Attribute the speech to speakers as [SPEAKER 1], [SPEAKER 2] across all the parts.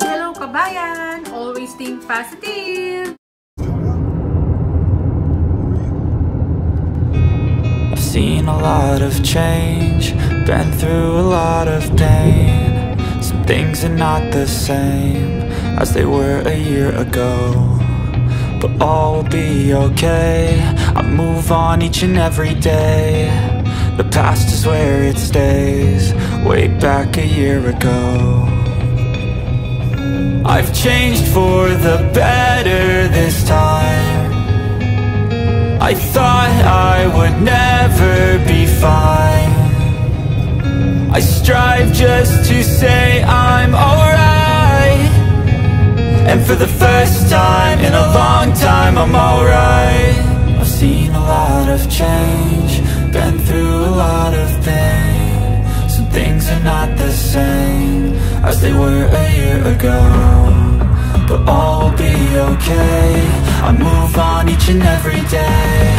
[SPEAKER 1] Hello kabayan! Always think positive!
[SPEAKER 2] I've seen a lot of change, been through a lot of pain. Some things are not the same as they were a year ago, but all will be okay. I move on each and every day. The past is where it stays, way back a year ago. I've changed for the better this time. I thought I would never be fine. I strive just to say I'm alright, and for the first time in a long time I'm alright. I've seen a lot of change, been through a lot of pain. Some things are not the same as they were a year ago, but all will be okay. I move on each and every day.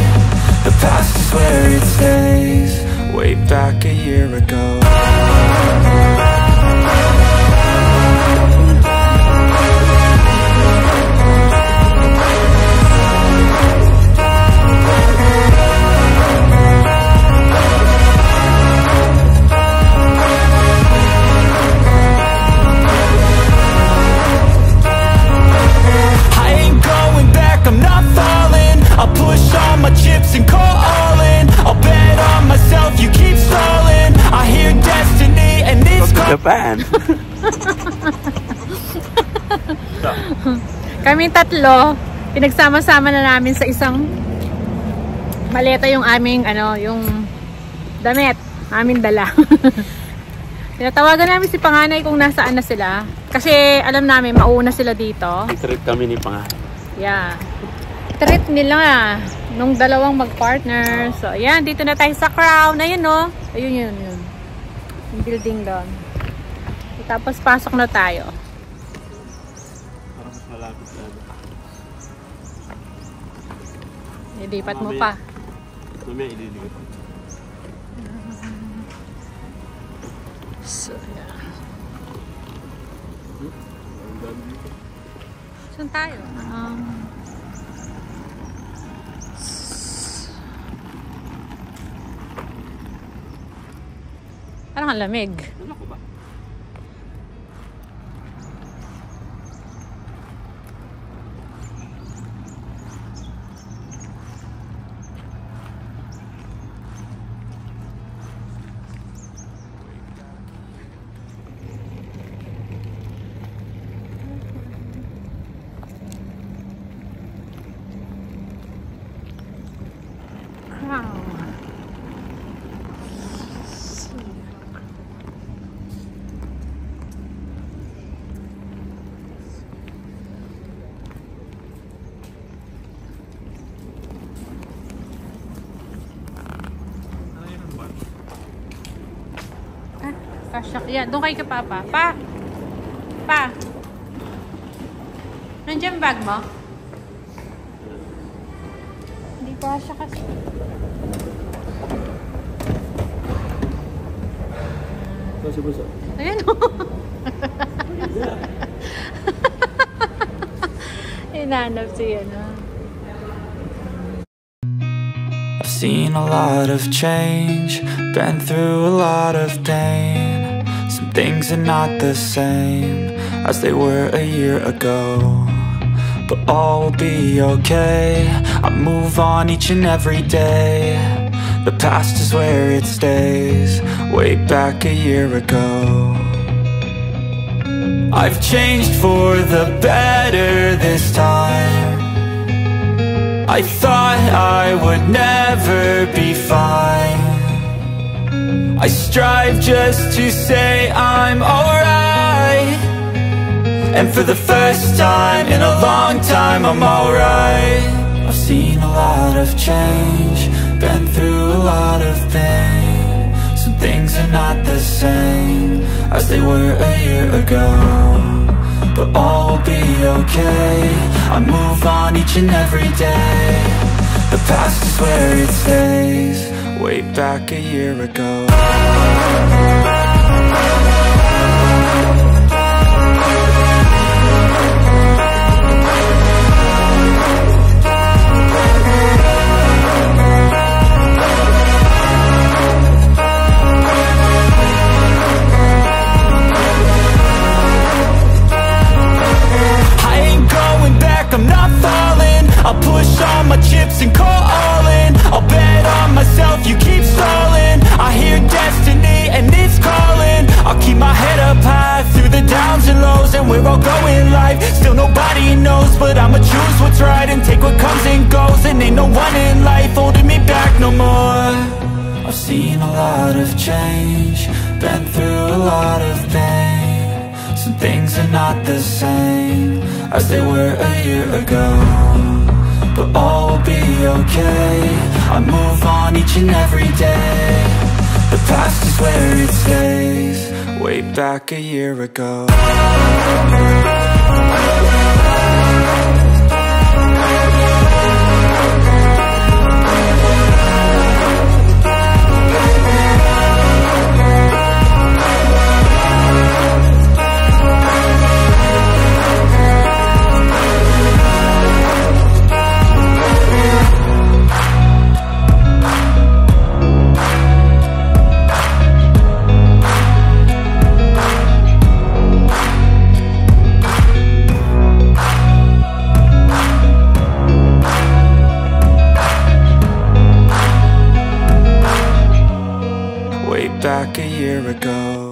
[SPEAKER 2] The past is where it stays, way back a year ago.
[SPEAKER 3] Japan.
[SPEAKER 1] Kaming tatlo, pinagsama-sama na namin sa isang maleta yung aming yung damit, aming dala. Tinatawagan namin si Panganay kung nasaan na sila kasi alam namin mauna sila dito.
[SPEAKER 3] Trip kami ni Panganay.
[SPEAKER 1] Yeah. Trip nila nung dalawang mag-partner. So, ayan, dito na tayo sa Crown. Ayun, no? Ayun, yun. Yung building doon. Tapos pasok na tayo.
[SPEAKER 3] Parang mas malapit na.
[SPEAKER 1] Ilipat mo pa.
[SPEAKER 3] Mamaya ililipat.
[SPEAKER 1] So, yeah. Saan tayo? Parang ang lamig.
[SPEAKER 3] Ano ko ba?
[SPEAKER 1] Kasyak. Yan, doon kayo ka Papa. Pa! Nandiyan bag mo? Hindi kasya kasi.
[SPEAKER 3] Basa-basa.
[SPEAKER 1] Ayan o. Hinanap siya na.
[SPEAKER 2] I've seen a lot of change, been through a lot of pain. Some things are not the same as they were a year ago, but all will be okay. I move on each and every day. The past is where it stays, way back a year ago. I've changed for the better this time. I thought I would never be fine. I strive just to say I'm alright, and for the first time in a long time I'm alright. I've seen a lot of change, been through a lot of pain. Some things are not the same as they were a year ago, but all will be okay. I move on each and every day. The past is where it stays, way back a year ago. and where I'll go in life. Still nobody knows, but I'ma choose what's right and take what comes and goes. And ain't no one in life holding me back no more. I've seen a lot of change, been through a lot of pain. Some things are not the same as they were a year ago, but all will be okay. I move on each and every day. The past is where it stays. Way back a year ago. Back a year ago.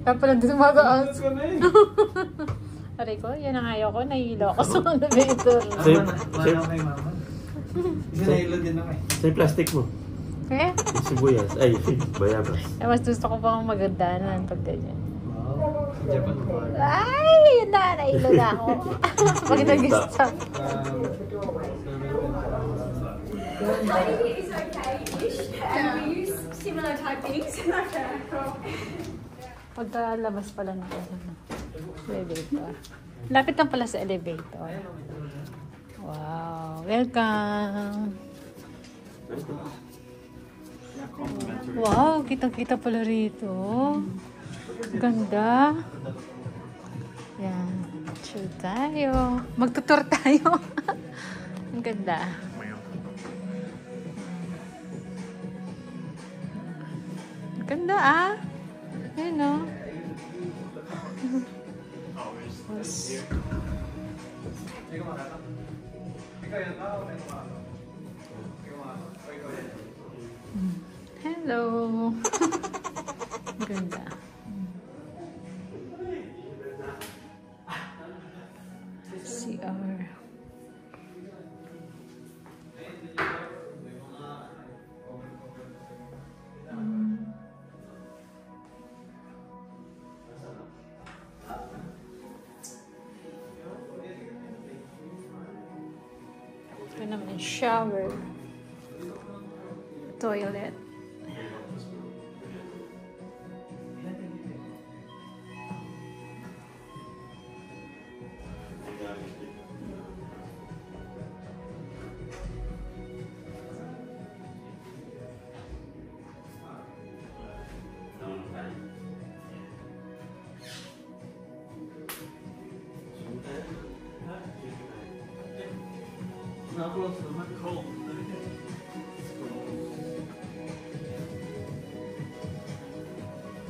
[SPEAKER 1] Kaya pala dito mag-out. Aray ko, yan ang ayaw ko. Nahihilo ako sa elevator.
[SPEAKER 3] Sa'yo,
[SPEAKER 4] Isa nahilo din ako eh.
[SPEAKER 3] sa'yo plastic mo.
[SPEAKER 1] Eh?
[SPEAKER 3] Sibuyas. Ay, bayabas.
[SPEAKER 1] Mas gusto ko pang magandaanan pag ganyan.
[SPEAKER 4] Wow. Sa Japan mo ba?
[SPEAKER 1] Ay, yun na. Nahilo na ako. Pag nag-stop.
[SPEAKER 5] Similar type things.
[SPEAKER 1] Pagkalabas pala ng elevator. Lapit lang pala sa elevator. Wow. Welcome. Wow, kitang-kita pala rito. Ganda. Yan. Chill tayo. Magtutur tayo. Ang ganda. Ang ganda ah. Ayan o. Hello. Ganda. CR. Ito naman shower. Toilet.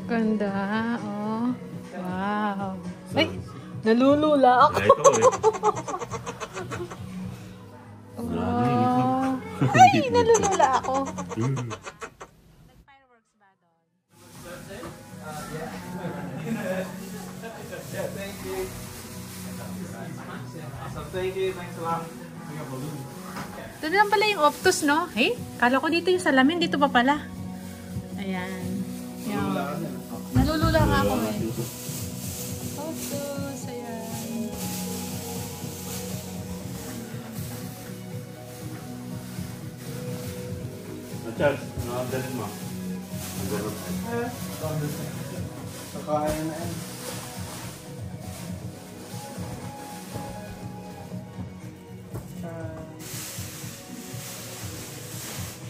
[SPEAKER 1] Ganda, oh. Wow. Ay, nalulula ako.
[SPEAKER 3] Ito eh.
[SPEAKER 1] Wow. Ay, nalulula ako. Fireworks ba doon?
[SPEAKER 4] Yeah, thank you. Awesome, thank you. Thanks a lot.
[SPEAKER 1] Doon lang pala yung Optus, no? Hey, kala ko dito yung salamin. Dito pa pala. Ayan. Yung... Nalulula nga ako eh. Optus, ayan.
[SPEAKER 3] Charles, nakagalit mo. Nagalit.
[SPEAKER 4] Kakain na yan.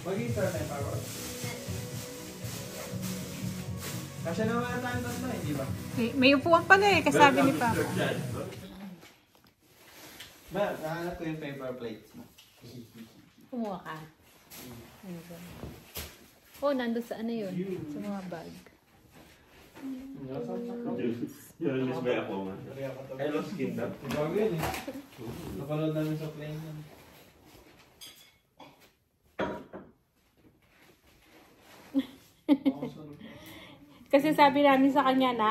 [SPEAKER 4] Mag-i-start na yung power. Kasi naman tayo tatlo, hindi ba?
[SPEAKER 1] May upuan pala eh, kasabi ni Papa.
[SPEAKER 4] Ba, nahanap ko yung paper plates mo.
[SPEAKER 1] Kumuha ka. Ano ba? Oh, nandun sa ano yun? Sa mga bag.
[SPEAKER 3] Yun, Miss Bea ako man. I lost skin na.
[SPEAKER 4] Bago yun eh. Napanood namin sa plane yun.
[SPEAKER 1] Kasi sabi namin sa kanya na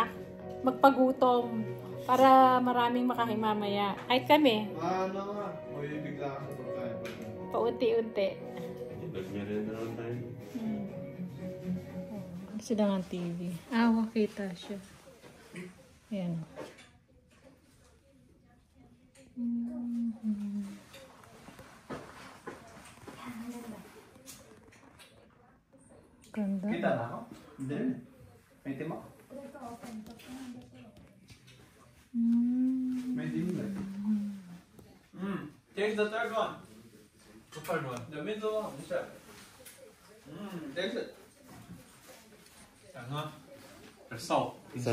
[SPEAKER 1] magpagutom para maraming makahimamaya. Kahit kami,
[SPEAKER 4] Ano nga? O yung bigla ka sa pagkain.
[SPEAKER 1] paunti-unti.
[SPEAKER 3] Nag-meron na lang tayo.
[SPEAKER 1] Sila ng TV. Ah, makita siya. Ayan. Ganda.
[SPEAKER 4] Kita na ako? Hindi rin. May tim ako. May tim lang. Take the third one. The third one. The middle one. Take it. There's salt.
[SPEAKER 3] Isa.